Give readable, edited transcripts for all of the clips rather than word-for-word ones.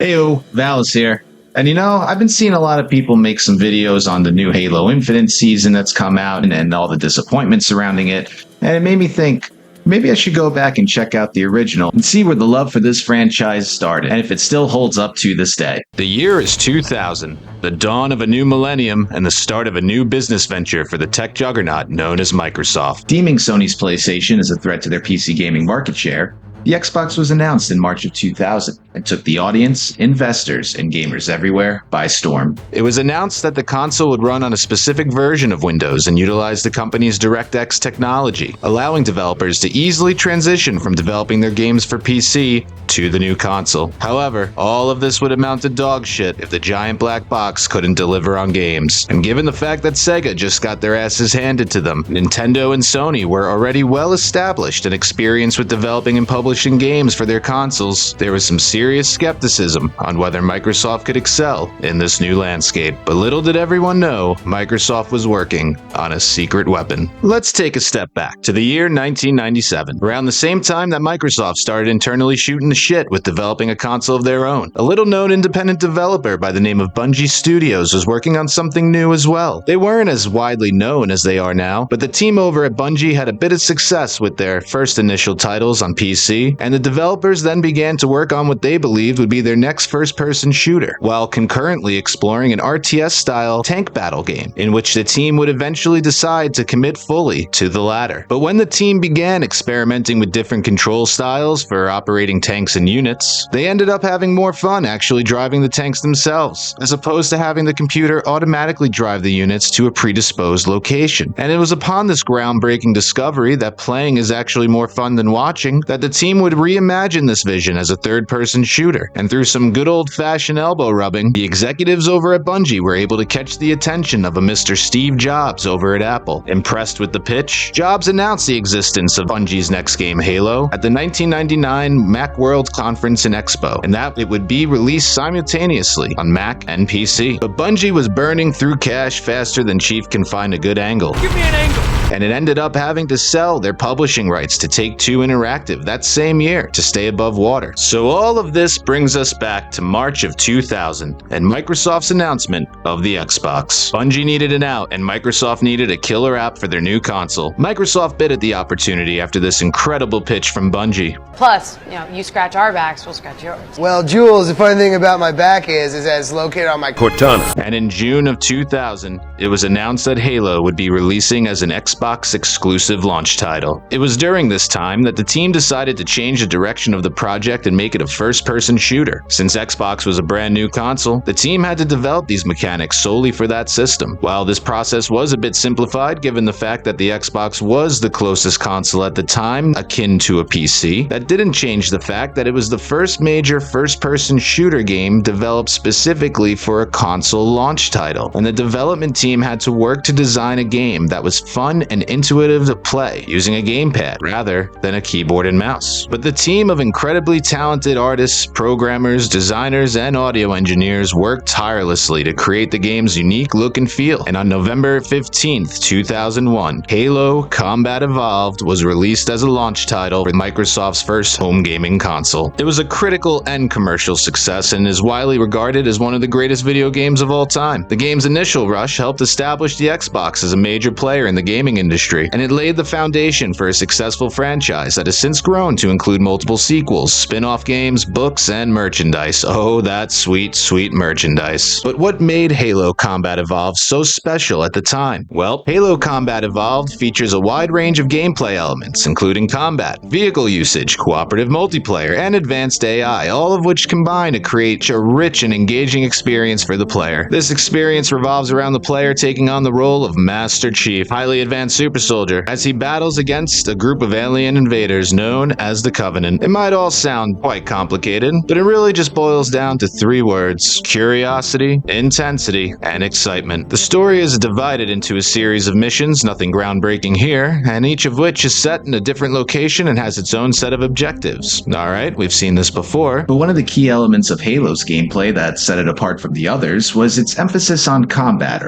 Heyo, Valis here. And I've been seeing a lot of people make some videos on the new Halo Infinite season that's come out and all the disappointment surrounding it. And it made me think, maybe I should go back and check out the original and see where the love for this franchise started and if it still holds up to this day. The year is 2000, the dawn of a new millennium and the start of a new business venture for the tech juggernaut known as Microsoft. Deeming Sony's PlayStation as a threat to their PC gaming market share, the Xbox was announced in March of 2000 and took the audience, investors, and gamers everywhere by storm. It was announced that the console would run on a specific version of Windows and utilize the company's DirectX technology, allowing developers to easily transition from developing their games for PC to the new console. However, all of this would amount to dog shit if the giant black box couldn't deliver on games. And given the fact that Sega just got their asses handed to them, Nintendo and Sony were already well established and experienced with developing and publishing games for their consoles, there was some serious skepticism on whether Microsoft could excel in this new landscape. But little did everyone know, Microsoft was working on a secret weapon. Let's take a step back to the year 1997, around the same time that Microsoft started internally shooting the shit with developing a console of their own. A little-known independent developer by the name of Bungie Studios was working on something new as well. They weren't as widely known as they are now, but the team over at Bungie had a bit of success with their first initial titles on PC, and the developers then began to work on what they believed would be their next first-person shooter, while concurrently exploring an RTS-style tank battle game, in which the team would eventually decide to commit fully to the latter. But when the team began experimenting with different control styles for operating tanks and units, they ended up having more fun actually driving the tanks themselves, as opposed to having the computer automatically drive the units to a predisposed location. And it was upon this groundbreaking discovery that playing is actually more fun than watching that the team would reimagine this vision as a third-person shooter. And through some good old-fashioned elbow rubbing, the executives over at Bungie were able to catch the attention of a Mr. Steve Jobs over at Apple. Impressed with the pitch, Jobs announced the existence of Bungie's next game, Halo, at the 1999 Macworld Conference and Expo, and that it would be released simultaneously on Mac and PC. But Bungie was burning through cash faster than Chief can find a good angle. Give me an angle! And it ended up having to sell their publishing rights to Take-Two Interactive that same year to stay above water. So all of this brings us back to March of 2000 and Microsoft's announcement of the Xbox. Bungie needed an out and Microsoft needed a killer app for their new console. Microsoft bit at the opportunity after this incredible pitch from Bungie. Plus, you scratch our backs, we'll scratch yours. Well, Jules, the funny thing about my back is that it's located on my Cortana. And in June of 2000, it was announced that Halo would be releasing as an Xbox exclusive launch title. It was during this time that the team decided to change the direction of the project and make it a first-person shooter. Since Xbox was a brand new console, the team had to develop these mechanics solely for that system. While this process was a bit simplified given the fact that the Xbox was the closest console at the time akin to a PC, that didn't change the fact that it was the first major first-person shooter game developed specifically for a console launch title, and the development team had to work to design a game that was fun and intuitive to play using a gamepad rather than a keyboard and mouse. But the team of incredibly talented artists, programmers, designers, and audio engineers worked tirelessly to create the game's unique look and feel, and on November 15th, 2001, Halo Combat Evolved was released as a launch title for Microsoft's first home gaming console. It was a critical and commercial success and is widely regarded as one of the greatest video games of all time. The game's initial rush helped establish the Xbox as a major player in the gaming industry, and it laid the foundation for a successful franchise that has since grown to include multiple sequels, spin-off games, books, and merchandise. Oh, that sweet, sweet merchandise. But what made Halo Combat Evolved so special at the time? Well, Halo Combat Evolved features a wide range of gameplay elements, including combat, vehicle usage, cooperative multiplayer, and advanced AI, all of which combine to create a rich and engaging experience for the player. This experience revolves around the player taking on the role of Master Chief, highly advanced super soldier, as he battles against a group of alien invaders known as the Covenant. It might all sound quite complicated, but it really just boils down to three words: curiosity, intensity, and excitement. The story is divided into a series of missions, nothing groundbreaking here, and each of which is set in a different location and has its own set of objectives. Alright, we've seen this before. But one of the key elements of Halo's gameplay that set it apart from the others was its emphasis on combat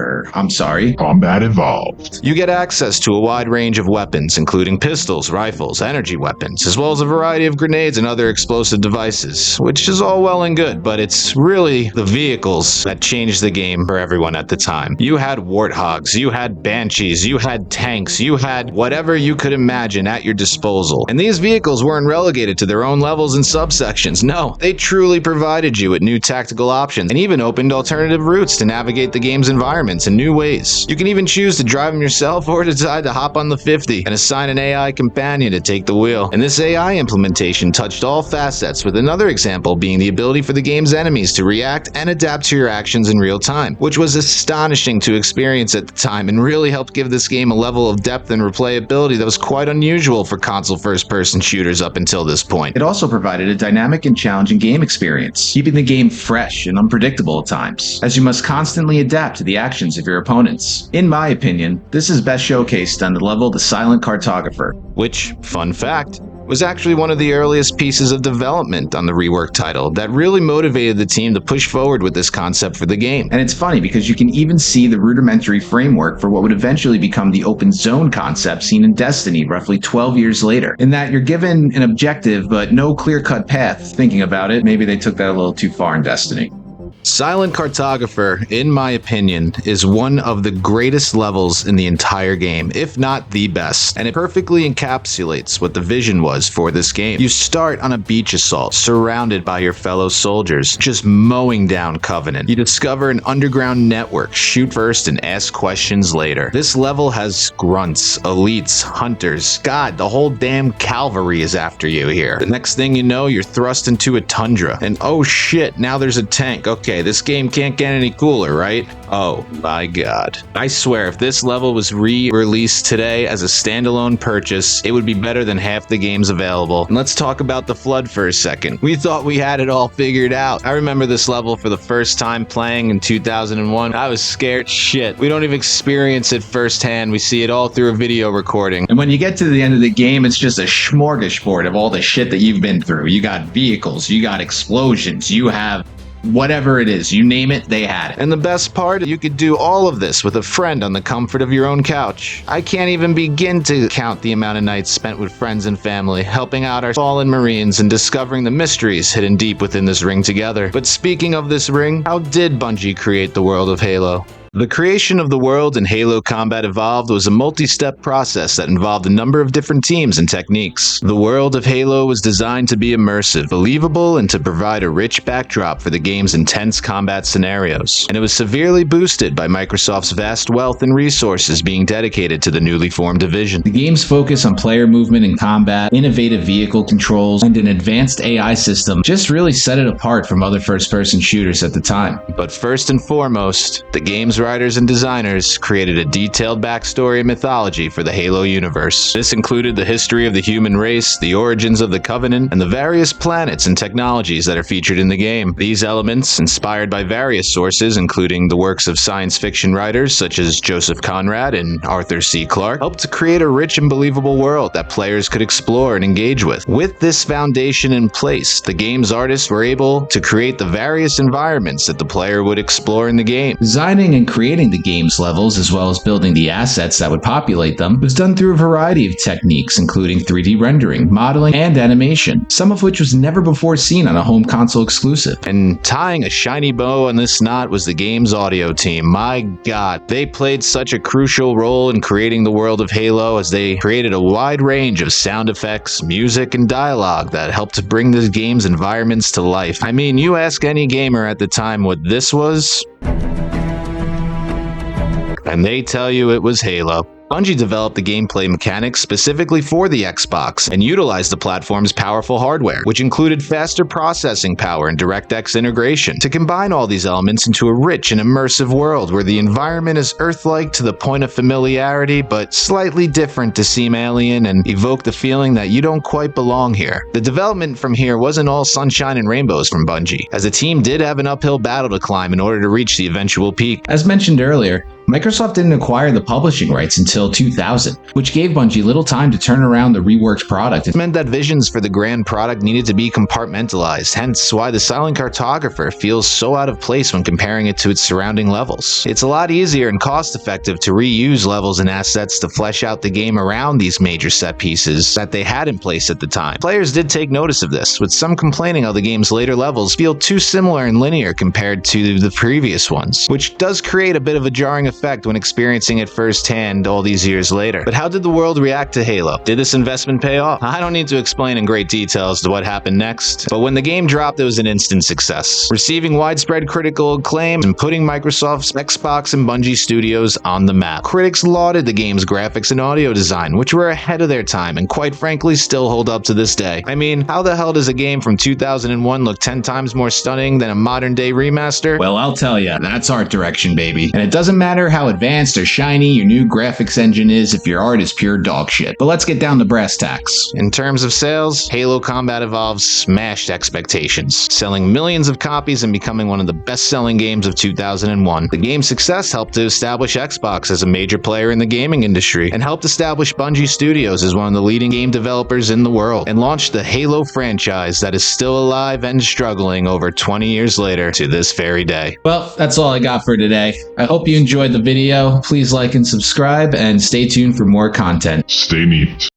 Evolved. You get access to a wide range of weapons, including pistols, rifles, energy weapons, as well as a variety of grenades and other explosive devices devices, which is all well and good, but it's really the vehicles that changed the game for everyone at the time. You had warthogs, you had banshees, you had tanks, you had whatever you could imagine at your disposal. And these vehicles weren't relegated to their own levels and subsections. No, they truly provided you with new tactical options and even opened alternative routes to navigate the game's environments in new ways. You can even choose to drive them yourself or decide to hop on the 50 and assign an AI companion to take the wheel. And this AI implementation touched all facets, with another example being the ability for the game's enemies to react and adapt to your actions in real time, which was astonishing to experience at the time and really helped give this game a level of depth and replayability that was quite unusual for console first-person shooters up until this point. It also provided a dynamic and challenging game experience, keeping the game fresh and unpredictable at times, as you must constantly adapt to the actions of your opponents. In my opinion, this is best showcased on the level of the Silent Cartographer. Which, fun fact, was actually one of the earliest pieces of development on the rework title that really motivated the team to push forward with this concept for the game. And it's funny because you can even see the rudimentary framework for what would eventually become the open zone concept seen in Destiny roughly 12 years later, in that you're given an objective but no clear-cut path. Thinking about it, maybe they took that a little too far in Destiny. Silent Cartographer, in my opinion, is one of the greatest levels in the entire game, if not the best, and it perfectly encapsulates what the vision was for this game. You start on a beach assault, surrounded by your fellow soldiers, just mowing down Covenant. You discover an underground network, shoot first and ask questions later. This level has grunts, elites, hunters. God, the whole damn cavalry is after you here. The next thing you know, you're thrust into a tundra, and oh shit, now there's a tank. Okay, this game can't get any cooler, right? Oh my god. I swear, if this level was re-released today as a standalone purchase, it would be better than half the games available. And let's talk about the Flood for a second. We thought we had it all figured out. I remember this level for the first time playing in 2001. I was scared shit. We don't even experience it firsthand. We see it all through a video recording. And when you get to the end of the game, it's just a smorgasbord of all the shit that you've been through. You got vehicles, you got explosions, you have whatever it is, you name it, they had it. And the best part, you could do all of this with a friend on the comfort of your own couch. I can't even begin to count the amount of nights spent with friends and family, helping out our fallen Marines and discovering the mysteries hidden deep within this ring together. But speaking of this ring, how did Bungie create the world of Halo? The creation of the world in Halo Combat Evolved was a multi-step process that involved a number of different teams and techniques. The world of Halo was designed to be immersive, believable, and to provide a rich backdrop for the game's intense combat scenarios. And it was severely boosted by Microsoft's vast wealth and resources being dedicated to the newly formed division. The game's focus on player movement and combat, innovative vehicle controls, and an advanced AI system just really set it apart from other first-person shooters at the time. But first and foremost, the game's writers and designers created a detailed backstory and mythology for the Halo universe. This included the history of the human race, the origins of the Covenant, and the various planets and technologies that are featured in the game. These elements, inspired by various sources, including the works of science fiction writers such as Joseph Conrad and Arthur C. Clarke, helped to create a rich and believable world that players could explore and engage with. With this foundation in place, the game's artists were able to create the various environments that the player would explore in the game. Designing and creating the game's levels, as well as building the assets that would populate them, was done through a variety of techniques, including 3D rendering, modeling, and animation, some of which was never before seen on a home console exclusive. And tying a shiny bow on this knot was the game's audio team. My god, they played such a crucial role in creating the world of Halo, as they created a wide range of sound effects, music, and dialogue that helped to bring the game's environments to life. I mean, you ask any gamer at the time what this was, and they tell you it was Halo. Bungie developed the gameplay mechanics specifically for the Xbox and utilized the platform's powerful hardware, which included faster processing power and DirectX integration, to combine all these elements into a rich and immersive world where the environment is Earth-like to the point of familiarity, but slightly different to seem alien and evoke the feeling that you don't quite belong here. The development from here wasn't all sunshine and rainbows from Bungie, as the team did have an uphill battle to climb in order to reach the eventual peak. As mentioned earlier, Microsoft didn't acquire the publishing rights until 2000, which gave Bungie little time to turn around the reworked product. It meant that visions for the grand product needed to be compartmentalized, hence why the Silent Cartographer feels so out of place when comparing it to its surrounding levels. It's a lot easier and cost-effective to reuse levels and assets to flesh out the game around these major set pieces that they had in place at the time. Players did take notice of this, with some complaining how the game's later levels feel too similar and linear compared to the previous ones, which does create a bit of a jarring effect when experiencing it firsthand all these years later. But how did the world react to Halo? Did this investment pay off? I don't need to explain in great detail as to what happened next, but when the game dropped, it was an instant success, receiving widespread critical acclaim and putting Microsoft's Xbox and Bungie Studios on the map. Critics lauded the game's graphics and audio design, which were ahead of their time and quite frankly still hold up to this day. I mean, how the hell does a game from 2001 look 10 times more stunning than a modern day remaster? Well, I'll tell ya, that's art direction, baby. And it doesn't matter how advanced or shiny your new graphics engine is if your art is pure dog shit. But let's get down to brass tacks. In terms of sales, Halo Combat Evolved smashed expectations, selling millions of copies and becoming one of the best-selling games of 2001. The game's success helped to establish Xbox as a major player in the gaming industry and helped establish Bungie Studios as one of the leading game developers in the world and launched the Halo franchise that is still alive and struggling over 20 years later to this very day. Well, that's all I got for today. I hope you enjoyed the video. Please like and subscribe and stay tuned for more content. Stay neat.